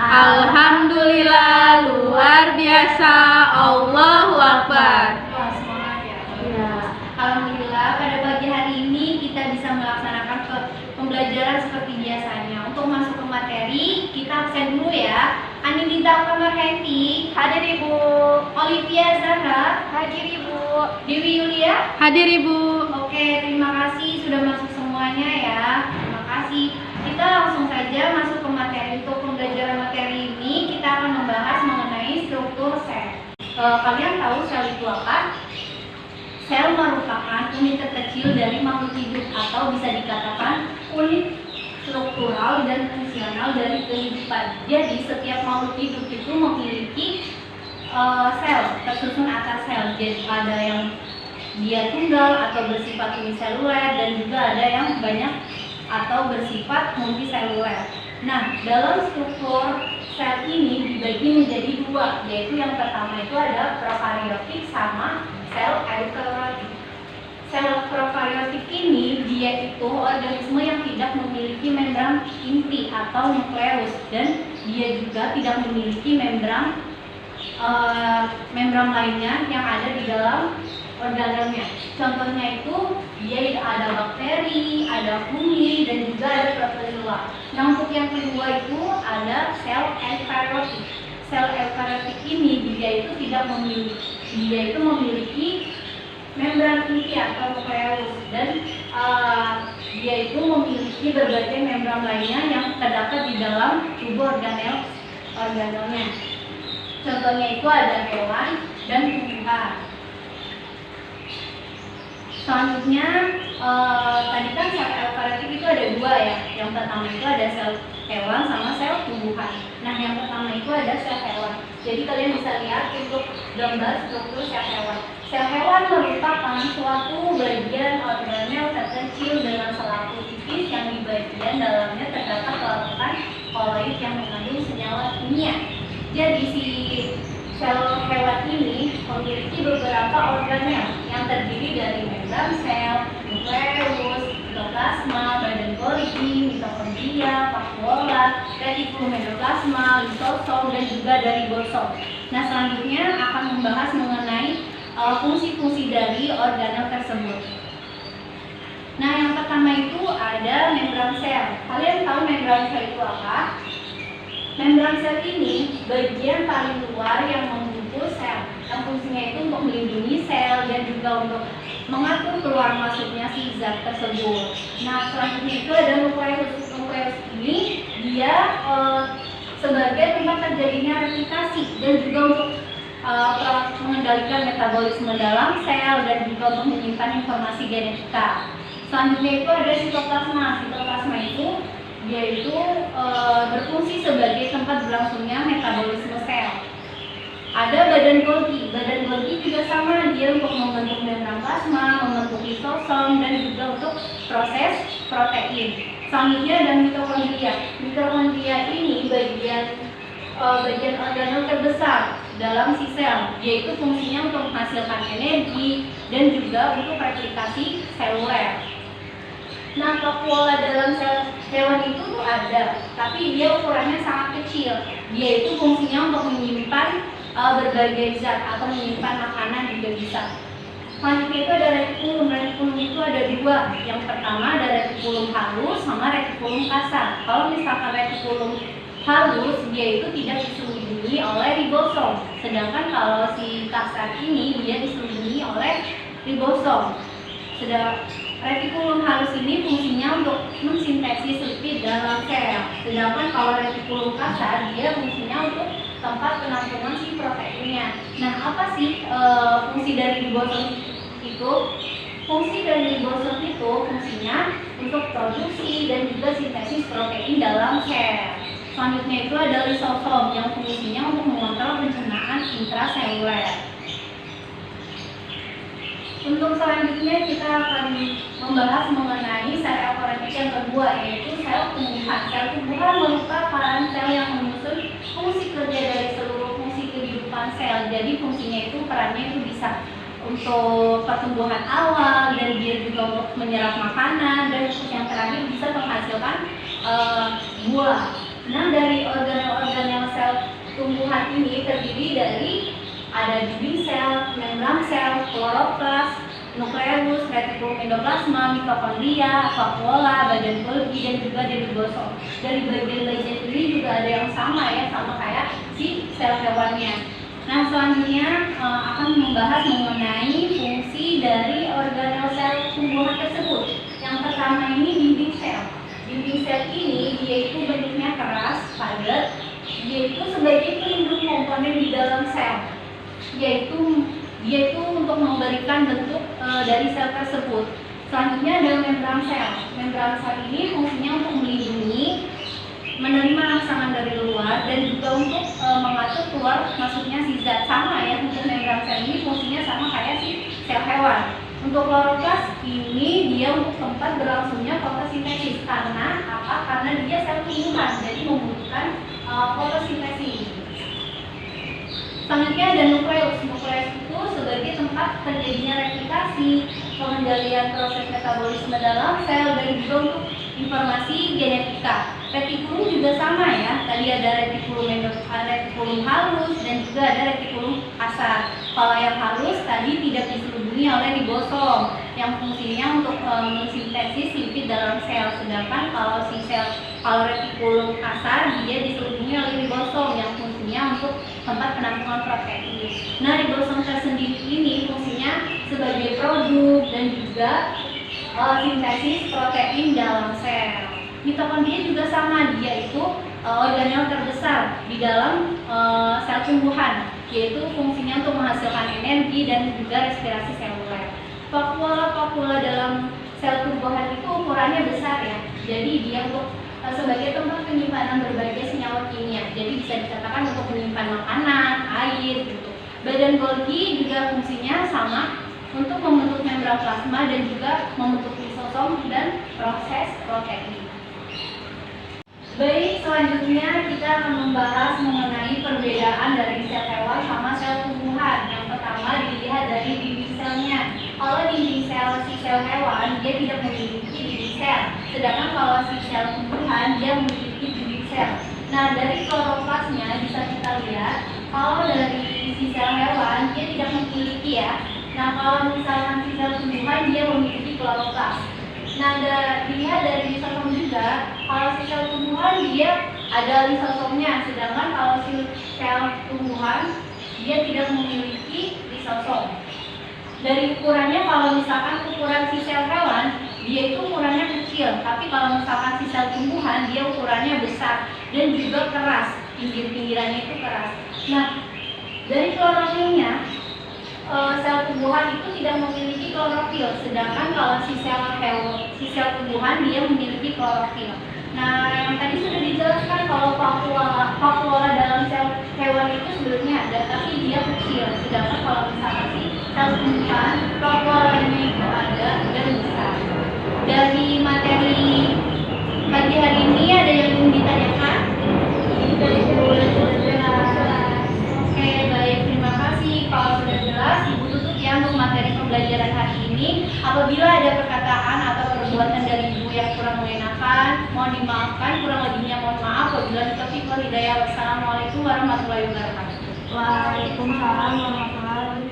Alhamdulillah, luar biasa. Allahu Akbar. Wah, semangat ya. Alhamdulillah, pada pagi hari ini kita bisa melaksanakan pembelajaran seperti biasanya. Untuk masuk ke materi, kita absen dulu ya. Anindita Kamarhenti, hadir Ibu. Olivia Zahra, hadir Ibu. Dewi Yulia, Hadir Ibu. Oke, terima kasih sudah masuk semuanya ya. Terima kasih. Kita langsung saja masuk ke materi. Untuk pembelajaran materi ini kita akan membahas mengenai struktur sel. Kalian tahu sel itu apa? Sel merupakan unit terkecil dari makhluk hidup atau bisa dikatakan unit struktural dan fungsional dari kehidupan. Jadi setiap makhluk hidup itu memiliki sel tersusun atas sel. Jadi ada yang dia tunggal atau bersifat uniseluler dan juga ada yang banyak atau bersifat multiseluler. Nah, dalam struktur sel ini dibagi menjadi dua, yaitu yang pertama itu ada prokariotik sama sel eukariotik. Sel prokariotik ini dia itu organisme yang tidak memiliki membran inti atau nukleus dan dia juga tidak memiliki membran lainnya yang ada di dalam organelnya. Contohnya itu dia ada bakteri, ada fungi, dan juga ada protozoa. Nah, untuk yang kedua itu ada sel eukariotik. Sel eukariotik ini dia itu memiliki membran inti atau nukleus dan dia itu memiliki berbagai membran lainnya yang terdapat di dalam tubuh organelnya. Contohnya itu ada hewan dan tumbuhan. Selanjutnya, tadi kan sel eukariotik itu ada dua ya. Yang pertama itu ada sel hewan sama sel tumbuhan. Nah, yang pertama itu ada sel hewan. Jadi kalian bisa lihat untuk gambar struktur sel hewan. Sel hewan merupakan suatu bagian organel terkecil dengan selaku tipis yang di bagian dalamnya terdapat larutan koloid yang mengandung senyawa kimia. Jadi si sel hewan ini memiliki beberapa organel yang terdiri dari membran sel, nukleus, sitoplasma, badan Golgi, mitokondria, vakuola, retikulum endoplasma, lisosom, dan juga dari bosom. Nah, selanjutnya akan membahas mengenai fungsi-fungsi dari organel tersebut. Nah, yang pertama itu ada membran sel. Kalian tahu membran sel itu apa? Membran sel ini bagian paling luar yang membungkus sel, yang fungsinya itu untuk melindungi sel dan juga untuk mengatur keluar masuknya si zat tersebut. Nah, selanjutnya itu ada nukleus. Nukleus ini dia sebagai tempat terjadinya replikasi dan juga untuk mengendalikan metabolisme dalam sel dan juga untuk menyimpan informasi genetika. Selanjutnya itu ada sitoplasma. Sitoplasma itu yaitu berfungsi sebagai tempat berlangsungnya metabolisme sel. Ada badan Golgi. Badan Golgi juga sama, dia untuk membentuk membran plasma, membentuk lisosom, dan juga untuk proses protein. Selanjutnya ada mitokondria. Mitokondria ini bagian organel terbesar dalam si sel, yaitu fungsinya untuk menghasilkan energi dan juga untuk replikasi seluler. Nah, vakuola dalam sel hewan itu tuh ada, tapi dia ukurannya sangat kecil. Dia itu fungsinya untuk menyimpan berbagai zat atau menyimpan makanan juga bisa. Selanjutnya itu ada retikulum. Retikulum itu ada dua. Yang pertama ada retikulum halus sama retikulum kasar. Kalau misalkan retikulum halus, dia itu tidak diselubungi oleh ribosom. Sedangkan kalau si kasar ini dia diselubungi oleh ribosom. Retikulum halus ini fungsinya untuk mensintesis lipid dalam sel. Sedangkan kalau retikulum kasar dia fungsinya untuk tempat penampungan si proteinnya. Nah, apa sih fungsi dari ribosom itu? Fungsi dari ribosom itu fungsinya untuk produksi dan juga sintesis protein dalam sel. Selanjutnya itu ada lisosom yang fungsinya untuk mengontrol pencernaan intraseluler. Untuk selanjutnya kita akan membahas mengenai sel eukariotik yang kedua, yaitu sel tumbuhan. Sel tumbuhan merupakan sel yang menyusun fungsi kerja dari seluruh fungsi kehidupan sel. Jadi fungsinya itu perannya itu bisa untuk pertumbuhan awal dan dia juga untuk menyerap makanan dan yang terakhir bisa menghasilkan buah. Nah, dari organel-organel sel tumbuhan ini terdiri dari ada dinding sel, membran sel, kloroplas, nukleus, retikulum endoplasma, mitokondria, vakuola, badan Golgi, dan juga dendrosom. Dari bagian-bagian ini juga ada yang sama ya, sama kayak si sel hewannya. Nah, selanjutnya akan membahas mengenai fungsi dari organel sel tumbuhan tersebut. Yang pertama ini dinding sel. Dinding sel ini dia itu bentuknya keras, padat, dia itu sebagai pelindung komponen di dalam sel. Dia itu untuk memberikan bentuk dari sel tersebut. Selanjutnya ada membran sel. Membran sel ini fungsinya untuk melindungi, menerima rangsangan dari luar, dan juga untuk mengatur keluar masuknya si zat. Sama ya, untuk membran sel ini fungsinya sama kayak si sel hewan. Untuk kloroplas ini dia untuk tempat berlangsungnya fotosintesis. Karena apa? Karena dia sel tumbuhan, jadi membutuhkan fotosintesis. Selanjutnya ada nukleus. Nukleus itu sebagai tempat terjadinya replikasi, pengendalian proses metabolisme dalam sel, dan juga untuk informasi genetika. Retikulum juga sama ya. Tadi ada retikulum halus dan juga ada retikulum kasar. Kalau yang halus tadi tidak diselubungi oleh ribosom, yang fungsinya untuk mensintesis lipid dalam sel. Sedangkan kalau retikulum kasar dia diselubungi oleh ribosom, yang fungsinya untuk tempat penampungan protein. Nah, ribosom tersendiri ini fungsinya sebagai produk dan juga sintesis protein dalam sel. Mitokondria juga sama, dia itu organel terbesar di dalam sel tumbuhan, yaitu fungsinya untuk menghasilkan energi dan juga respirasi seluler. Vakuola dalam sel tumbuhan itu ukurannya besar ya, jadi dia untuk sebagai tempat penyimpanan berbagai senyawa kimia, jadi bisa dikatakan untuk menyimpan makanan, air gitu. Badan Golgi juga fungsinya sama, untuk membentuk membran plasma dan juga membentuk lisosom dan proses protein. Baik, selanjutnya kita akan membahas mengenai perbedaan dari sel hewan sama sel tumbuhan. Yang pertama dilihat dari dinding selnya. Kalau dinding sel si sel hewan dia tidak memiliki dinding sel, sedangkan kalau si sel tumbuhan dia memiliki dinding sel. Nah, dari kloroplasnya bisa kita lihat kalau dari si sel hewan dia tidak memiliki ya. Nah, kalau misalkan si sel tumbuhan dia memiliki kloroplas. Nah, dilihat dari lisosom juga, kalau si sel tumbuhan dia ada lisosomnya, sedangkan kalau si sel tumbuhan dia tidak memiliki lisosom. Dari ukurannya, kalau misalkan ukuran si sel hewan dia itu ukurannya kecil, tapi kalau misalkan si sel tumbuhan dia ukurannya besar dan juga keras, pinggir-pinggirannya itu keras. Nah, dari klorofilnya sel tumbuhan itu tidak memiliki klorofil, sedangkan kalau si sel tumbuhan dia memiliki klorofil. Nah, yang tadi sudah dijelaskan kalau vakuola dalam sel hewan itu sebenarnya ada, tapi dia kecil. Sedangkan kalau misalkan si sel tumbuhan, vakuolanya itu ada dan besar. Dari materi pagi hari ini ada yang ingin ditanyakan? Oke, baik, terima kasih. Kalau sudah jelas, Ibu tutup ya untuk materi pembelajaran hari ini. Apabila ada perkataan atau perbuatan dari Ibu yang kurang mengenakan, mohon dimaafkan. Kurang lebihnya mohon maaf. Wabillahi taufiq wal hidayah. Wassalamualaikum warahmatullahi wabarakatuh. Waalaikumsalam warahmatullahi wabarakatuh.